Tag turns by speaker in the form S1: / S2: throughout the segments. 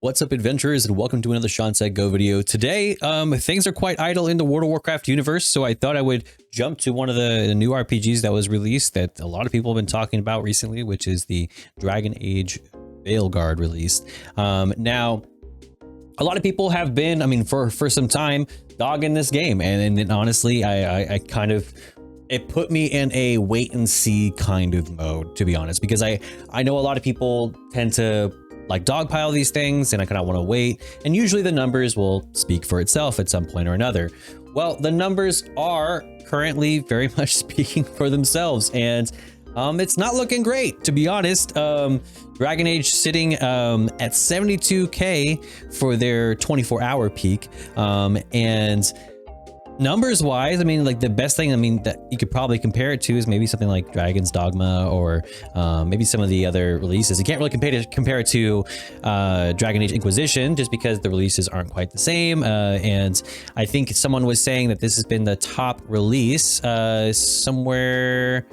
S1: What's up, adventurers, and welcome to another ShawnSetGO video. Today, things are quite idle in the World of Warcraft universe, so I thought I would jump to one of the new RPGs that was released that a lot of people have been talking about recently, which is the Dragon Age Veilguard release. Now, a lot of people have been, for some time, dogging this game, and honestly, I kind of... it put me in a wait and see kind of mode, to be honest, because I know a lot of people tend to like dogpile these things, and I kind of want to wait, and usually the numbers will speak for itself at some point or another. Well, the numbers are currently very much speaking for themselves, and it's not looking great, to be honest. Dragon Age sitting at 72k for their 24-hour peak, and numbers wise, like the best thing that you could probably compare it to is maybe something like Dragon's Dogma, or maybe some of the other releases. You can't really compare it to Dragon Age Inquisition, just because the releases aren't quite the same, and I think someone was saying that this has been the top release somewhere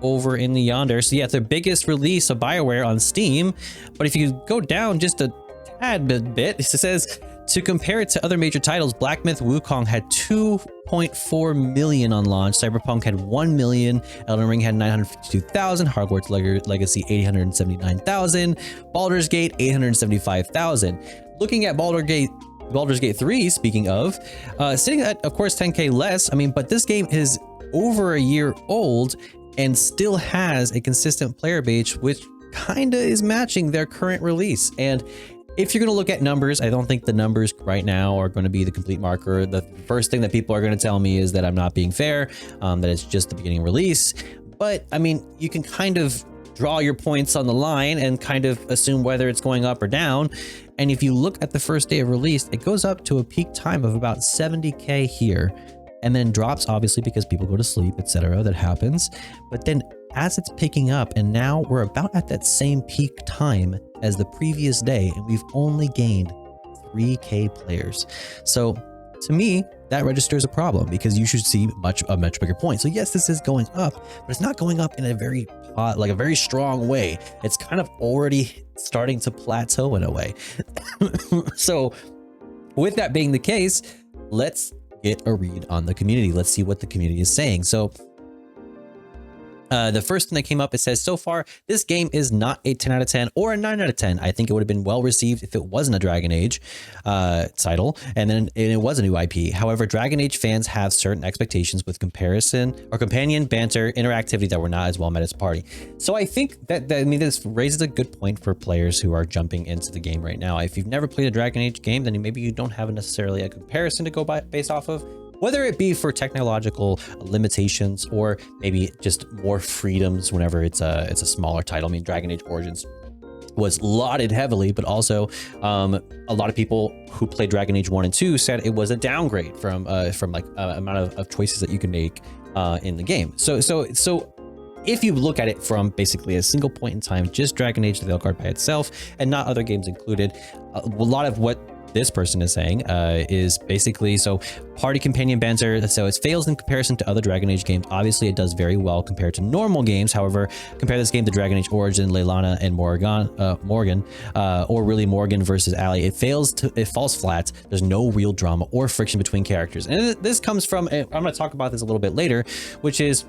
S1: over in the yonder. So yeah, it's the biggest release of Bioware on Steam. But if you go down just a tad bit, it says, to compare it to other major titles, Black Myth Wukong had 2.4 million on launch, Cyberpunk had 1 million, Elden Ring had 952,000, Hogwarts Legacy 879,000, Baldur's Gate 875,000. Looking at Baldur's Gate 3, speaking of, sitting at, of course, 10k less, but this game is over a year old and still has a consistent player base, which kinda is matching their current release. And if you're going to look at numbers, I don't think the numbers right now are going to be the complete marker. The first thing that people are going to tell me is that I'm not being fair, that it's just the beginning release. But you can kind of draw your points on the line and kind of assume whether it's going up or down. And if you look at the first day of release, it goes up to a peak time of about 70k here, and then drops, obviously, because people go to sleep, etc. That happens. But then as it's picking up, and now we're about at that same peak time as the previous day, and we've only gained 3k players. So to me, that registers a problem, because you should see a much bigger point. So yes, this is going up, but it's not going up in a very strong way. It's kind of already starting to plateau in a way. So with that being the case, let's get a read on the community. Let's see what the community is saying. So the first thing that came up, it says, so far, this game is not a 10 out of 10 or a 9 out of 10. I think it would have been well received if it wasn't a Dragon Age title, and it was a new IP. However, Dragon Age fans have certain expectations with comparison or companion banter interactivity that were not as well met as party. So I think that this raises a good point for players who are jumping into the game right now. If you've never played a Dragon Age game, then maybe you don't have necessarily a comparison to go based off of, whether it be for technological limitations or maybe just more freedoms whenever it's a smaller title. Dragon Age Origins was lauded heavily, but also a lot of people who played Dragon Age 1 and 2 said it was a downgrade from amount of choices that you can make in the game. So if you look at it from basically a single point in time, just Dragon Age the Veilguard by itself and not other games included, a lot of what this person is saying is basically, so party companion banter, so it fails in comparison to other Dragon Age games. Obviously, it does very well compared to normal games. However, compare this game to Dragon Age Origin, Leilana, and Morrigan, or really Morrigan versus Allie. It falls flat. There's no real drama or friction between characters. And this comes from, I'm going to talk about this a little bit later, which is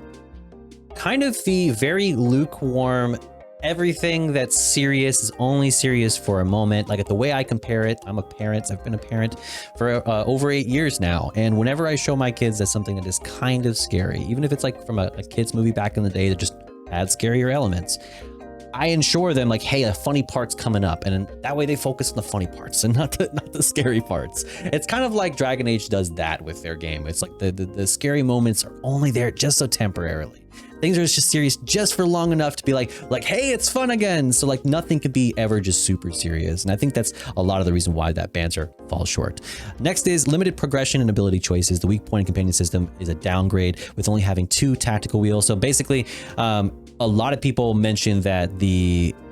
S1: kind of the very lukewarm, everything that's serious is only serious for a moment. Like, the way I compare it, I'm a parent. I've been a parent for over 8 years now. And whenever I show my kids that something that is kind of scary, even if it's like from a kid's movie back in the day that just had scarier elements, I ensure them hey, a funny part's coming up, and that way they focus on the funny parts and not the scary parts. It's kind of like Dragon Age does that with their game. It's like the scary moments are only there just so temporarily. Things are just serious just for long enough to be like, hey, it's fun again. So nothing could be ever just super serious. And I think that's a lot of the reason why that banter falls short. Next is limited progression and ability choices. The weak point in companion system is a downgrade with only having 2 tactical wheels. So basically, a lot of people mention that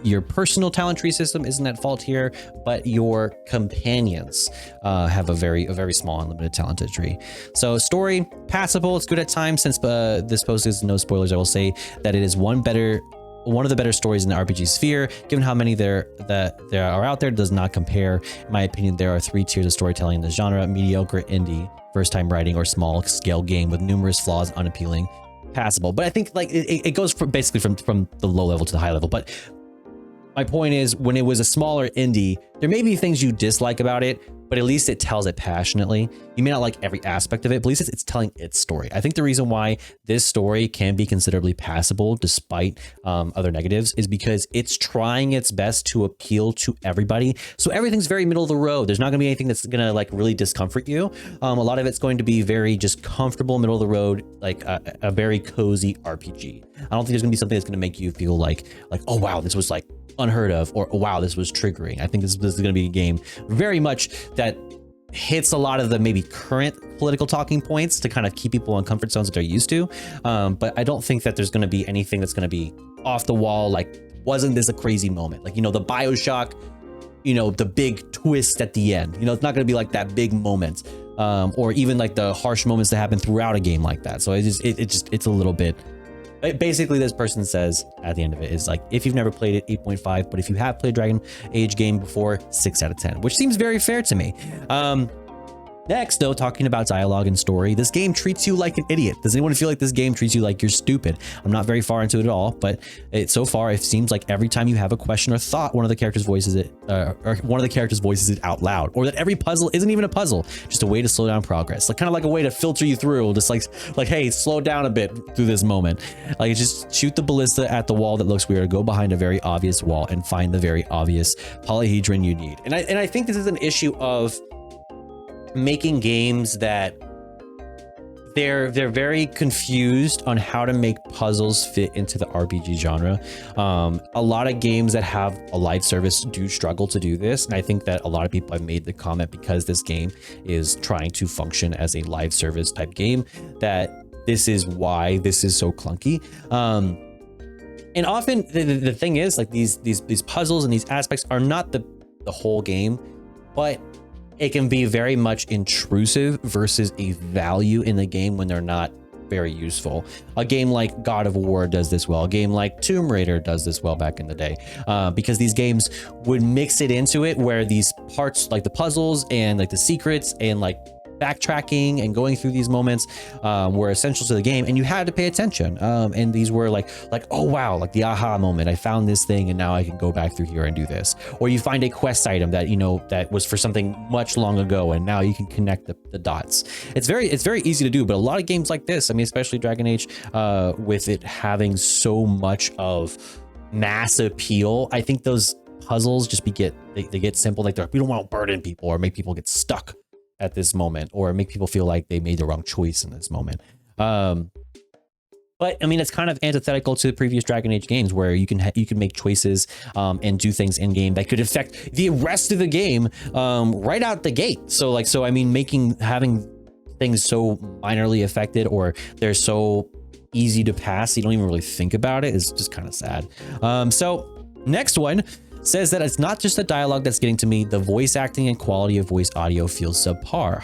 S1: your personal talent tree system isn't at fault here, but your companions have a very small unlimited talented tree. So story, passable. It's good at times. Since this post is no spoilers, I will say that it is one better one of the better stories in the RPG sphere. Given how many there are out there, does not compare. In my opinion, there are 3 tiers of storytelling in the genre: mediocre, indie, first-time writing, or small-scale game with numerous flaws, unappealing, passable. But I think like it goes basically from the low level to the high level. But my point is, when it was a smaller indie, there may be things you dislike about it, but at least it tells it passionately. You may not like every aspect of it, but at least it's telling its story. I think the reason why this story can be considerably passable despite other negatives is because it's trying its best to appeal to everybody. So everything's very middle of the road. There's not gonna be anything that's gonna like really discomfort you. A lot of it's going to be very just comfortable, middle of the road, like a very cozy RPG. I don't think there's gonna be something that's gonna make you feel like, oh wow, this was like unheard of, or oh, wow, this was triggering. I think this is going to be a game very much that hits a lot of the maybe current political talking points to kind of keep people in comfort zones that they're used to. But I don't think that there's going to be anything that's going to be off the wall. Like, wasn't this a crazy moment? Like, you know, the BioShock, you know, the big twist at the end, you know, it's not going to be like that big moment, or even like the harsh moments that happen throughout a game like that. So it's a little bit. Basically, this person says at the end of it is like, if you've never played it, 8.5, but if you have played Dragon Age game before, 6 out of 10, which seems very fair to me. Next, though, talking about dialogue and story, this game treats you like an idiot. Does anyone feel like this game treats you like you're stupid? I'm not very far into it at all, but so far it seems like every time you have a question or thought, one of the characters voices it, out loud, or that every puzzle isn't even a puzzle, just a way to slow down progress, like kind of like a way to filter you through, just like hey, slow down a bit through this moment. Like, just shoot the ballista at the wall that looks weird, go behind a very obvious wall and find the very obvious polyhedron you need. And I think this is an issue of making games that they're very confused on how to make puzzles fit into the RPG genre. A lot of games that have a live service do struggle to do this, and I think that a lot of people have made the comment, because this game is trying to function as a live service type game, that this is why this is so clunky. And often the thing is, like, these puzzles and these aspects are not the whole game, but it can be very much intrusive versus a value in the game when they're not very useful. A game like God of War does this well. A game like Tomb Raider does this well back in the day, because these games would mix it into it where these parts, like the puzzles and like the secrets and like backtracking and going through these moments were essential to the game, and you had to pay attention. And these were like, oh wow, like the aha moment. I found this thing and now I can go back through here and do this. Or you find a quest item that, you know, that was for something much long ago, and now you can connect the dots. It's very easy to do, but a lot of games like this, I mean, especially Dragon Age, with it having so much of mass appeal, I think those puzzles just they get simple. Like, we don't want to burden people or make people get stuck at this moment, or make people feel like they made the wrong choice in this moment. But I mean, it's kind of antithetical to the previous Dragon Age games, where you can make choices and do things in game that could affect the rest of the game right out the gate. So I mean, having things so minorly affected, or they're so easy to pass, you don't even really think about it, is just kind of sad. So next one says that it's not just the dialogue that's getting to me. The voice acting and quality of voice audio feels subpar.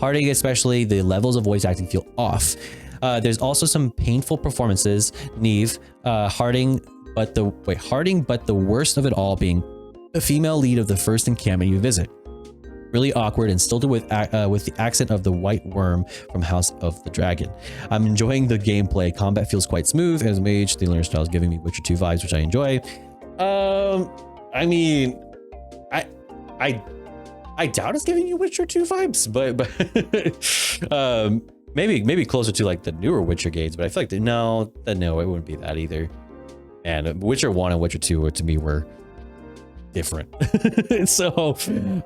S1: Harding, especially, the levels of voice acting feel off. There's also some painful performances. Neve, Harding, but the worst of it all being the female lead of the first encampment you visit. Really awkward and stilted with the accent of the white worm from House of the Dragon. I'm enjoying the gameplay. Combat feels quite smooth. As mage, the learner style is giving me Witcher 2 vibes, which I enjoy. I mean, I doubt it's giving you Witcher 2 vibes, but maybe closer to like the newer Witcher games. But I feel like no, it wouldn't be that either. And Witcher 1 and Witcher 2 to me were different. So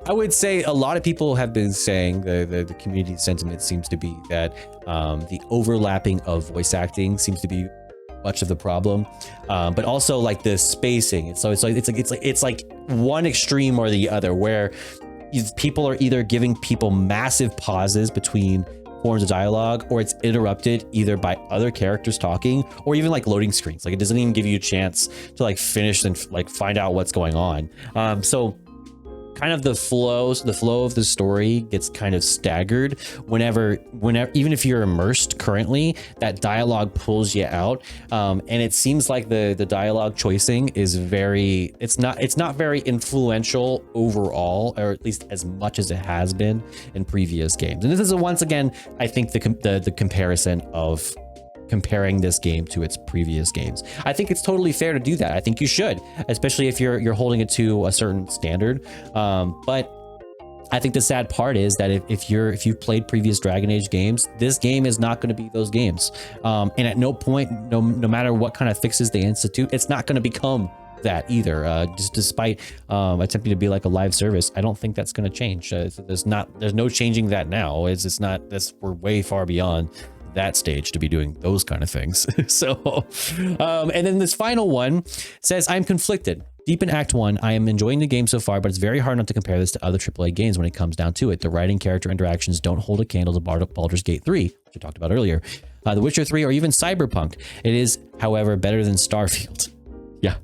S1: I would say a lot of people have been saying the community sentiment seems to be that the overlapping of voice acting seems to be much of the problem, but also like the spacing. So it's like one extreme or the other, where people are either giving people massive pauses between forms of dialogue, or it's interrupted either by other characters talking, or even like loading screens. Like, it doesn't even give you a chance to like finish and like find out what's going on. So kind of the flow of the story gets kind of staggered whenever even if you're immersed currently, that dialogue pulls you out, and it seems like the dialogue choicing is it's not very influential overall, or at least as much as it has been in previous games. And this is once again, I think the comparison of comparing this game to its previous games. I think it's totally fair to do that. I think you should, especially if you're holding it to a certain standard. But I think the sad part is that if you've played previous Dragon Age games, this game is not going to be those games. And at no point, no matter what kind of fixes they institute, it's not going to become that either. Just despite attempting to be like a live service, I don't think that's going to change. There's no changing that now. We're way far beyond that stage to be doing those kind of things. So, and then this final one says, I'm conflicted. Deep in Act 1, I am enjoying the game so far, but it's very hard not to compare this to other AAA games when it comes down to it. The writing, character interactions don't hold a candle to Baldur's Gate 3, which I talked about earlier, The Witcher 3, or even Cyberpunk. It is, however, better than Starfield. Yeah.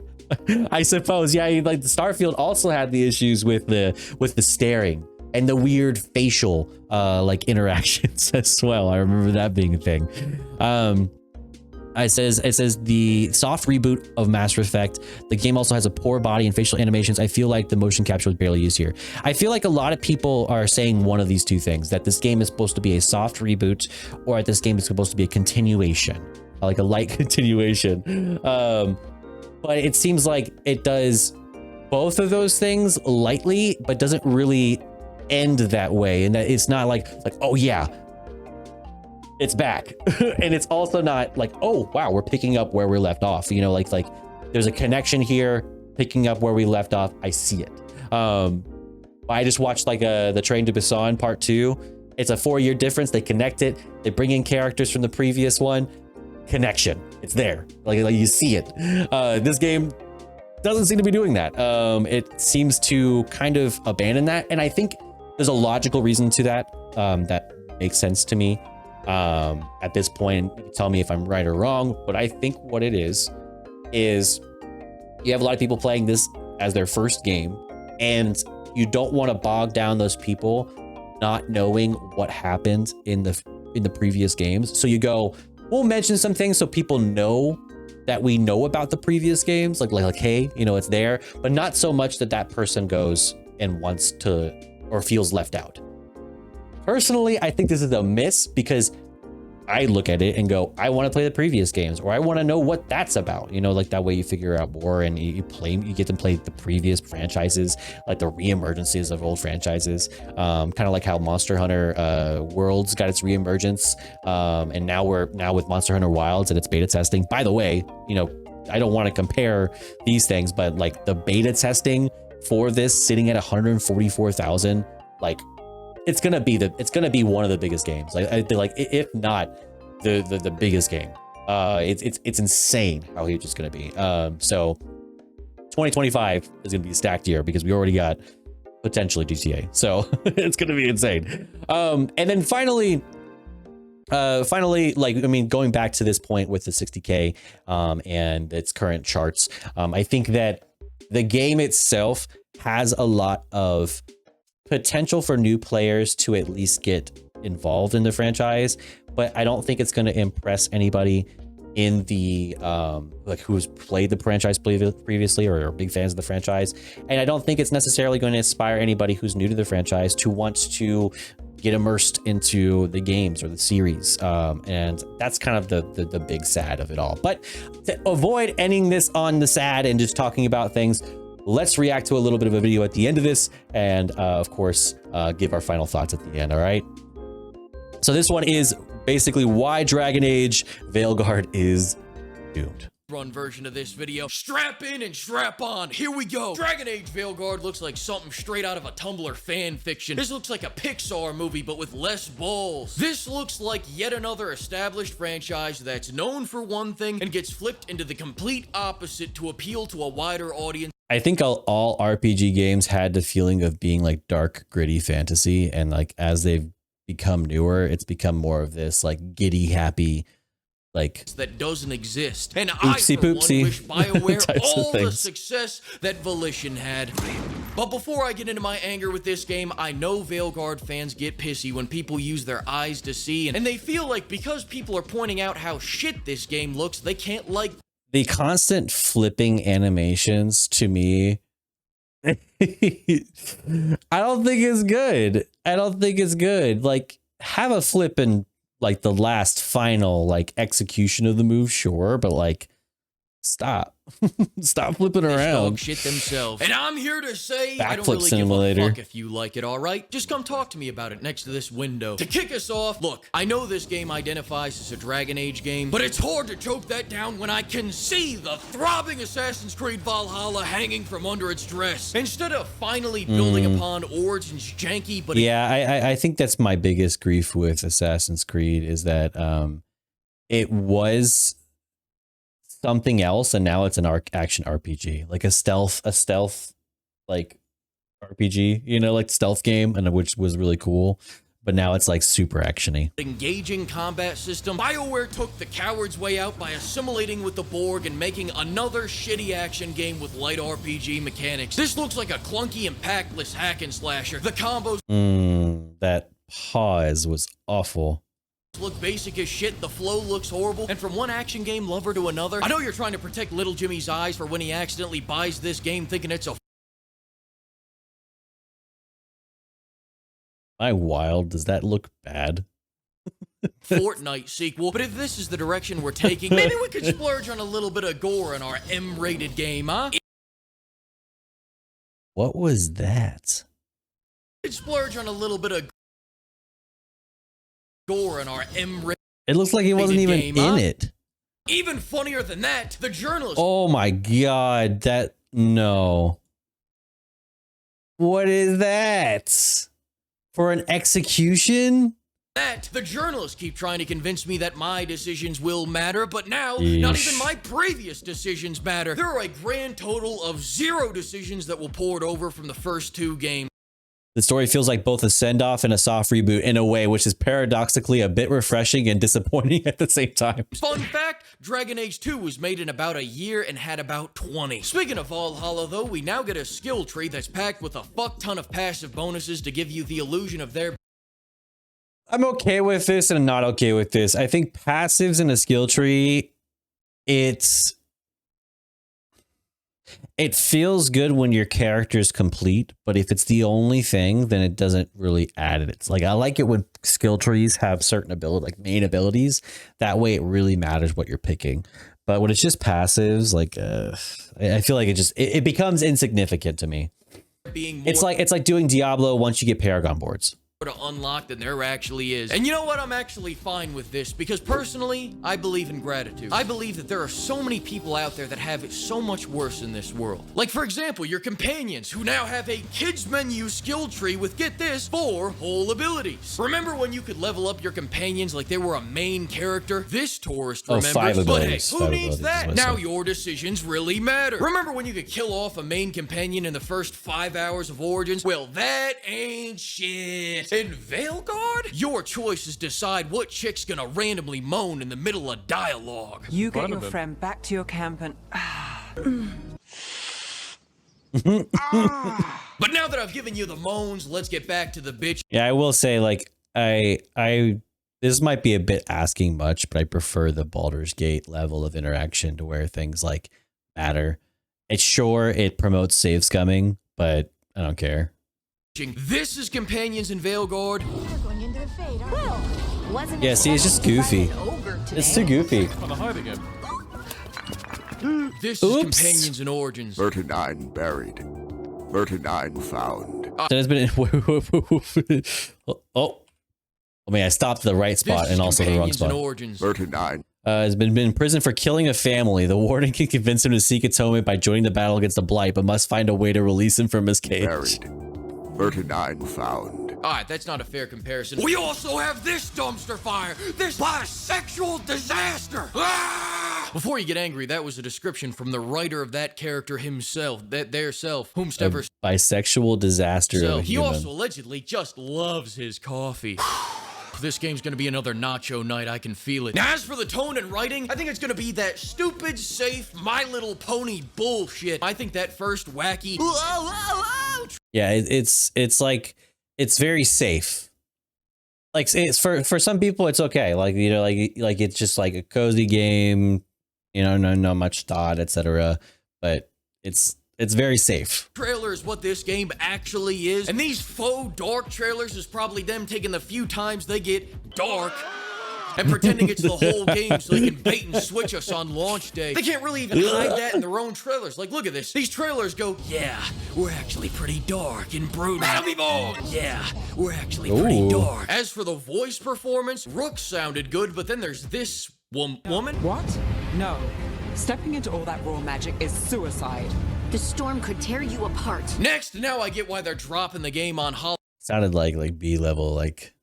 S1: I suppose, yeah, like Starfield also had the issues with the staring and the weird facial like interactions as well. I remember that being a thing. It says the soft reboot of Mass Effect. The game also has a poor body and facial animations. I feel like the motion capture was barely used here. I feel like a lot of people are saying one of these two things, that this game is supposed to be a soft reboot, or that this game is supposed to be a continuation, like a light continuation. But it seems like it does both of those things lightly, but doesn't really end that way. And that it's not like, oh yeah, it's back. And it's also not like, oh wow, we're picking up where we left off. You know, like there's a connection here, picking up where we left off. I see it. I just watched like the Train to Busan Part 2. It's a 4-year difference. They connect it. They bring in characters from the previous one. Connection. It's there. Like you see it. This game doesn't seem to be doing that. It seems to kind of abandon that, and I think there's a logical reason to that. That makes sense to me. At this point, you can tell me if I'm right or wrong, but I think what it is you have a lot of people playing this as their first game, and you don't want to bog down those people not knowing what happened in the previous games. So you go, we'll mention some things so people know that we know about the previous games, like hey, you know, it's there, but not so much that person goes and wants to or feels left out. Personally, I think this is a miss, because I look at it and go, I want to play the previous games, or I want to know what that's about. You know, like that way you figure out more, and you get to play the previous franchises, like the reemergences of old franchises. Kind of like how Monster Hunter Worlds got its reemergence, and now with Monster Hunter Wilds and its beta testing. By the way, you know, I don't want to compare these things, but like the beta testing for this sitting at 144,000, like it's gonna be one of the biggest games, like if not the biggest game. It's insane how huge it's gonna be. So 2025 is gonna be a stacked year, because we already got potentially GTA, so it's gonna be insane. And then finally, like, I mean, going back to this point with the 60K and its current charts, I think that the game itself has a lot of potential for new players to at least get involved in the franchise, but I don't think it's going to impress anybody in the like who's played the franchise previously or are big fans of the franchise. And I don't think it's necessarily going to inspire anybody who's new to the franchise to want to get immersed into the games or the series. And that's kind of the big sad of it all. But to avoid ending this on the sad and just talking about things, let's react to a little bit of a video at the end of this, and of course, give our final thoughts at the end, all right? So this one is basically why Dragon Age Veilguard is doomed.
S2: Run version of this video. Strap in and strap on. Here we go. Dragon Age Veilguard looks like something straight out of a Tumblr fan fiction. This looks like a Pixar movie, but with less balls. This looks like yet another established franchise that's known for one thing and gets flipped into the complete opposite to appeal to a wider audience.
S1: I think all RPG games had the feeling of being like dark, gritty fantasy, and like as they've become newer, it's become more of this like giddy, happy, like
S2: that doesn't exist. And
S1: oopsie
S2: I, for
S1: poopsie
S2: one, wish Bioware all the
S1: things.
S2: success that Volition had. But before I get into my anger with this game, I know Veilguard fans get pissy when people use their eyes to see, and they feel like because people are pointing out how shit this game looks, they can't like
S1: the constant flipping animations to me. I don't think it's good. I don't think it's good. Like, have a flip in like the last final like execution of the move, sure, but like stop. Stop flipping around.
S2: Dog shit themselves. And I'm here to say, I don't
S1: Backflip
S2: really
S1: simulator.
S2: give a fuck if you like it, all right? Just come talk to me about it next to this window. To kick us off, look, I know this game identifies as a Dragon Age game, but it's hard to choke that down when I can see the throbbing Assassin's Creed Valhalla hanging from under its dress. Instead of finally building upon Origin's janky, but
S1: yeah, I think that's my biggest grief with Assassin's Creed is that it was something else and now it's an action RPG, like a stealth like RPG, you know, like stealth game, and which was really cool, but now it's like super actiony.
S2: Engaging combat system. Bioware took the coward's way out by assimilating with the Borg and making another shitty action game with light RPG mechanics. This looks like a clunky and packless hack and slasher. The combos
S1: That pause was awful.
S2: look basic as shit, the flow looks horrible, and from one action game lover to another, I know you're trying to protect little Jimmy's eyes for when he accidentally buys this game thinking it's a
S1: My wild, does that look bad?
S2: Fortnite sequel, but if this is the direction we're taking, maybe we could splurge on a little bit of gore in our M-rated game, huh?
S1: What was that?
S2: Splurge on a little bit of gore in our M-rated
S1: It looks like he wasn't even
S2: game,
S1: in
S2: huh?
S1: it.
S2: Even funnier than that, the journalist
S1: Oh my god, no. What is that? For an execution?
S2: the journalists keep trying to convince me that my decisions will matter, but now, not even my previous decisions matter. There are a grand total of 0 decisions that will pour it over from the first 2 games.
S1: The story feels like both a send-off and a soft reboot in a way, which is paradoxically a bit refreshing and disappointing at the same time.
S2: Fun fact, Dragon Age 2 was made in about a year and had about 20. Speaking of Valhalla though, we now get a skill tree that's packed with a fuck ton of passive bonuses to give you the illusion of their
S1: I'm okay with this and I'm not okay with this. I think passives in a skill tree, it feels good when your character's complete, but if it's the only thing, then it doesn't really add it. It's like, I like it when skill trees have certain ability, like main abilities. That way it really matters what you're picking. But when it's just passives, like, I feel like it becomes insignificant to me.
S2: being more
S1: It's like doing Diablo once you get Paragon boards.
S2: to unlock than there actually is. And you know what? I'm actually fine with this because personally, I believe in gratitude. I believe that there are so many people out there that have it so much worse in this world. Like, for example, your companions who now have a kids menu skill tree with, get this, 4 whole abilities. Remember when you could level up your companions like they were a main character? This tourist remembers.
S1: 5
S2: but hey,
S1: abilities.
S2: who
S1: 5
S2: needs
S1: abilities
S2: that?
S1: is what I
S2: Now
S1: said.
S2: your decisions really matter. Remember when you could kill off a main companion in the first 5 hours of Origins? Well, that ain't shit. In Veilguard, your choices decide what chick's gonna randomly moan in the middle of dialogue.
S3: You get your friend back to your camp and...
S2: But now that I've given you the moans, let's get back to the bitch.
S1: Yeah, I will say, like, this might be a bit asking much, but I prefer the Baldur's Gate level of interaction to where things like matter. It's sure it promotes save scumming, but I don't care.
S2: This is companions in Veilguard.
S4: Going into the fade, aren't we? Wasn't
S1: Yeah, see, it's just goofy. It's too goofy.
S2: This
S1: Oops.
S2: is companions in Origins.
S5: 39 buried, 39 found.
S1: So it's been oh, I mean, I stopped at the right
S2: This
S1: spot
S2: is
S1: and also the wrong
S2: companions in
S1: spot.
S2: Origins.
S5: 39
S1: Has been in prison for killing a family. The warden can convince him to seek atonement by joining the battle against the Blight, but must find a way to release him from his cage.
S5: buried, 39 found.
S2: Alright, that's not a fair comparison. We also have this dumpster fire! This bisexual disaster! Ah! Before you get angry, that was a description from the writer of that character himself, their self,
S1: A
S2: whomstever.
S1: bisexual disaster.
S2: So
S1: of a
S2: he
S1: human.
S2: also allegedly just loves his coffee. This game's gonna be another nacho night, I can feel it. Now, as for the tone and writing, I think it's gonna be that stupid, safe, My Little Pony bullshit. I think that first wacky
S1: Yeah, it's like it's very safe. Like it's for some people it's okay. Like like it's just like a cozy game, no much thought, etc. But it's very safe.
S2: Trailer is what this game actually is, and these faux dark trailers is probably them taking the few times they get dark and pretending it's the whole game so they can bait and switch us on launch day. They can't really even hide that in their own trailers. Like, look at this. These trailers go, yeah, we're actually pretty dark and brooding. Yeah, we're actually pretty dark. As for the voice performance, Rook sounded good, but then there's this woman.
S3: What? No. Stepping into all that raw magic is suicide.
S4: The storm could tear you apart.
S2: Next, now I get why they're dropping the game on
S1: Sounded like B level, like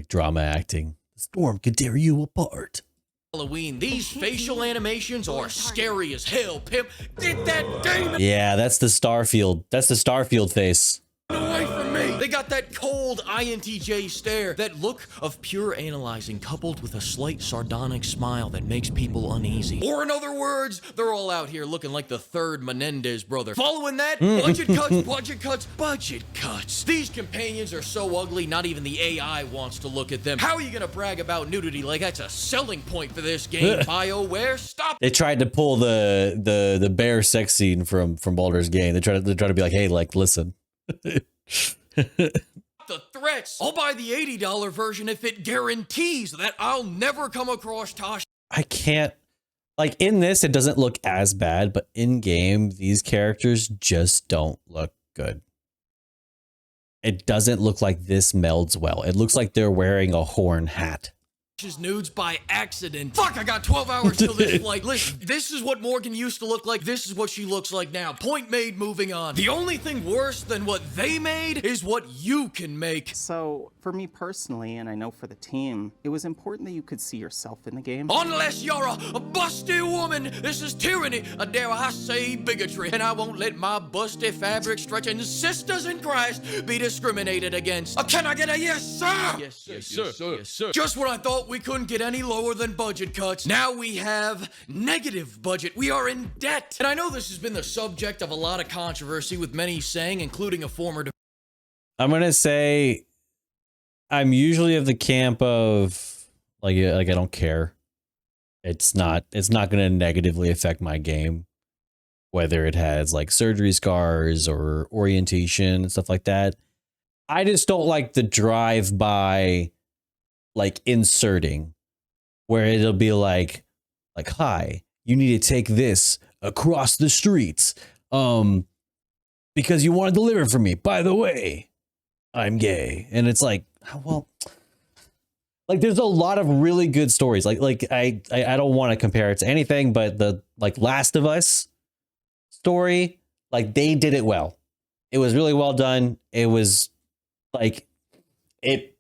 S1: drama acting. The storm could tear you apart.
S2: Halloween. These facial animations are scary as hell, pimp. Get that demon
S1: Yeah, that's the Starfield. That's the Starfield face.
S2: away from me. They got that cold INTJ stare, that look of pure analyzing coupled with a slight sardonic smile that makes people uneasy. Or in other words, they're all out here looking like the third Menendez brother. Following that, budget cuts, budget cuts, budget cuts. These companions are so ugly, not even the AI wants to look at them. How are you gonna brag about nudity like that's a selling point for this game, Bioware? Stop.
S1: They tried to pull the bear sex scene from Baldur's Gate. They try to be like, hey, like, listen.
S2: The threats. I'll buy the $80 version if it guarantees that I'll never come across Tosh.
S1: I can't, like, in this, it doesn't look as bad, but in game, these characters just don't look good. It doesn't look like this melds well. It looks like they're wearing a horn hat.
S2: Nudes by accident. Fuck, I got 12 hours till this flight. Listen, this is what Morgan used to look like. This is what she looks like now. Point made, moving on. The only thing worse than what they made is what you can make.
S6: So, for me personally, and I know for the team, it was important that you could see yourself in the game.
S2: Unless you're a busty woman, this is tyranny, a dare I say bigotry, and I won't let my busty fabric stretching sisters in Christ be discriminated against. Can I get a yes, sir? Yes, sir. Yes, sir. Yes, sir. Just when I thought we couldn't get any lower than budget cuts, now we have negative budget. We are in debt. And I know this has been the subject of a lot of controversy, with many saying, including a former...
S1: I'm going to say I'm usually of the camp of like I don't care. It's not going to negatively affect my game, whether it has like surgery scars or orientation and stuff like that. I just don't like the drive by like inserting where it'll be like, hi, you need to take this across the streets because you want to deliver for me. By the way, I'm gay. And it's like, well, like there's a lot of really good stories. Like I don't want to compare it to anything, but the like Last of Us story, like they did it well. It was really well done. It was like, it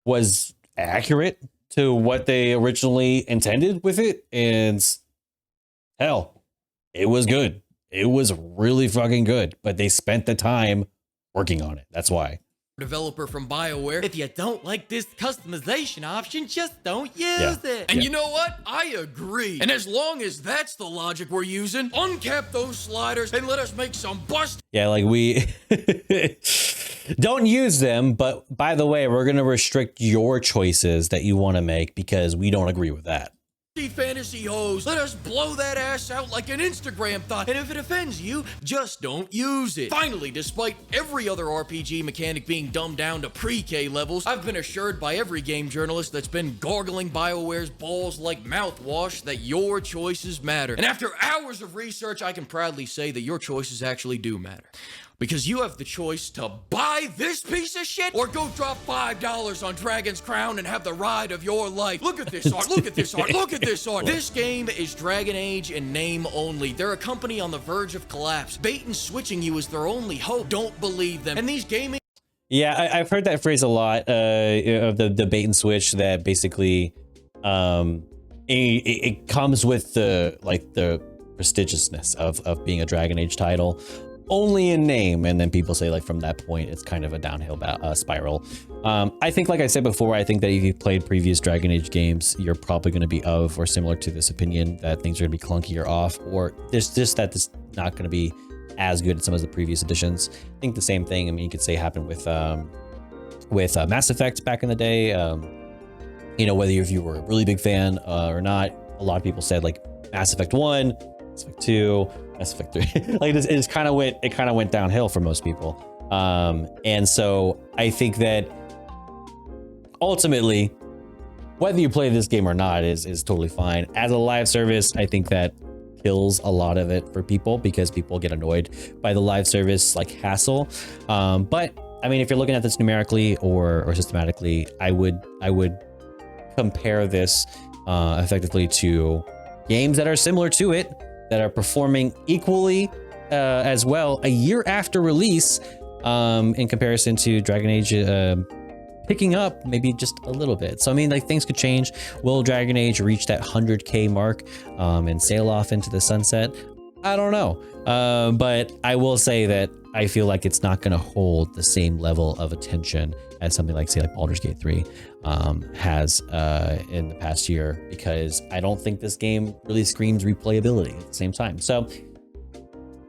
S1: was accurate to what they originally intended with it, and hell, it was good. It was really fucking good, but they spent the time working on it. That's why.
S2: Developer from Bioware, if you don't like this customization option, just don't use it. And you know what? I agree. And as long as that's the logic we're using, uncap those sliders and let us make some bust.
S1: Yeah, like we don't use them, but by the way, we're going to restrict your choices that you want to make because we don't agree with that.
S2: Fantasy hoes, let us blow that ass out like an Instagram thought, and if it offends you, just don't use it. Finally, despite every other RPG mechanic being dumbed down to pre-K levels, I've been assured by every game journalist that's been gargling BioWare's balls like mouthwash that your choices matter. And after hours of research, I can proudly say that your choices actually do matter. Because you have the choice to buy this piece of shit or go drop $5 on Dragon's Crown and have the ride of your life. Look at this art, look at this art, look at this art. This game is Dragon Age in name only. They're a company on the verge of collapse. Bait and switching you is their only hope. Don't believe them. And these gaming...
S1: Yeah, I've heard that phrase a lot, of the bait and switch that basically it comes with the prestigiousness of being a Dragon Age title. Only in name, and then people say like from that point it's kind of a downhill spiral. I think, like I said before, I think that if you've played previous Dragon Age games, you're probably going to be of or similar to this opinion that things are going to be clunky or off, or there's just that it's not going to be as good as some of the previous editions. I think the same thing, I mean, you could say happened with Mass Effect back in the day. You know, whether if you were a really big fan or not, a lot of people said like Mass Effect 1, Mass Effect 2, Mass Effect 3. Like it kind of went downhill for most people. And so I think that ultimately, whether you play this game or not is totally fine. As a live service, I think that kills a lot of it for people because people get annoyed by the live service like hassle. But I mean, if you're looking at this numerically or systematically, I would compare this effectively to games that are similar to it, that are performing equally as well a year after release, in comparison to Dragon Age picking up maybe just a little bit. So I mean, like, things could change. Will Dragon Age reach that 100K mark and sail off into the sunset? I don't know. But I will say that I feel like it's not going to hold the same level of attention as something like, say, like Baldur's Gate 3 has in the past year, because I don't think this game really screams replayability at the same time. So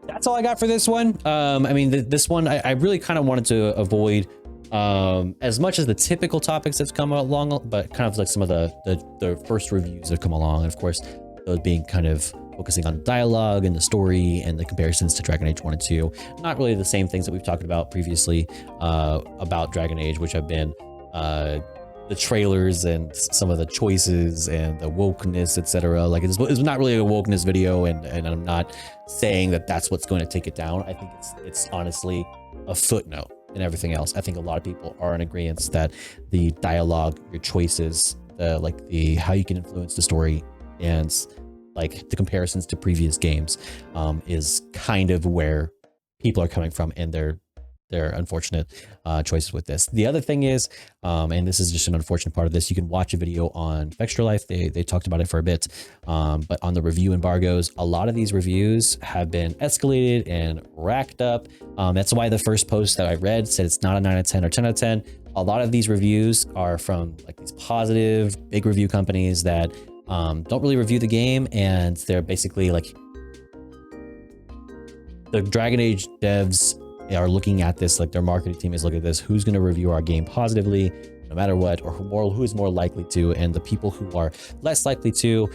S1: that's all I got for this one. I mean, this one, I really kind of wanted to avoid as much as the typical topics that's come along, but kind of like some of the first reviews that come along. And of course, those being kind of focusing on dialogue and the story and the comparisons to Dragon Age 1 and 2. Not really the same things that we've talked about previously about Dragon Age, which have been the trailers and some of the choices and the wokeness, etc. Like it's not really a wokeness video, and I'm not saying that that's what's going to take it down. I think it's honestly a footnote in everything else. I think a lot of people are in agreement that the dialogue, your choices, like the how you can influence the story, and like the comparisons to previous games is kind of where people are coming from and their unfortunate choices with this. The other thing is, and this is just an unfortunate part of this, you can watch a video on Extra Life. They talked about it for a bit, but on the review embargoes, a lot of these reviews have been escalated and racked up. That's why the first post that I read said it's not a 9 out of 10 or 10 out of 10. A lot of these reviews are from like these positive big review companies that don't really review the game, and they're basically like, the Dragon Age devs are looking at this, like their marketing team is looking at this, who's going to review our game positively no matter what, or who is more likely to, and the people who are less likely to,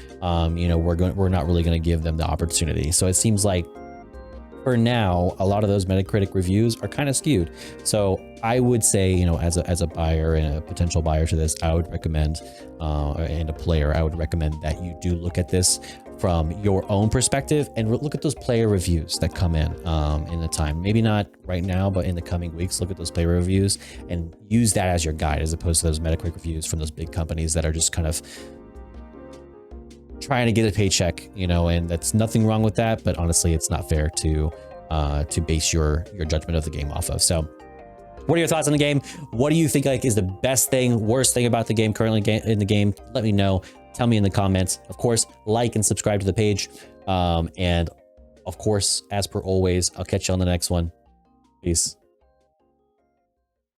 S1: you know, we're not really going to give them the opportunity. So it seems like for now, a lot of those Metacritic reviews are kind of skewed. So I would say, you know, as a buyer and a potential buyer to this, I would recommend, and a player, I would recommend that you do look at this from your own perspective and look at those player reviews that come in the time. Maybe not right now, but in the coming weeks, look at those player reviews and use that as your guide, as opposed to those Metacritic reviews from those big companies that are just kind of trying to get a paycheck, you know, and that's nothing wrong with that. But honestly, it's not fair to base your judgment of the game off of. So what are your thoughts on the game? What do you think like is the best thing, worst thing about the game currently in the game? Let me know. Tell me in the comments. Of course, like and subscribe to the page. And of course, as per always, I'll catch you on the next one. Peace.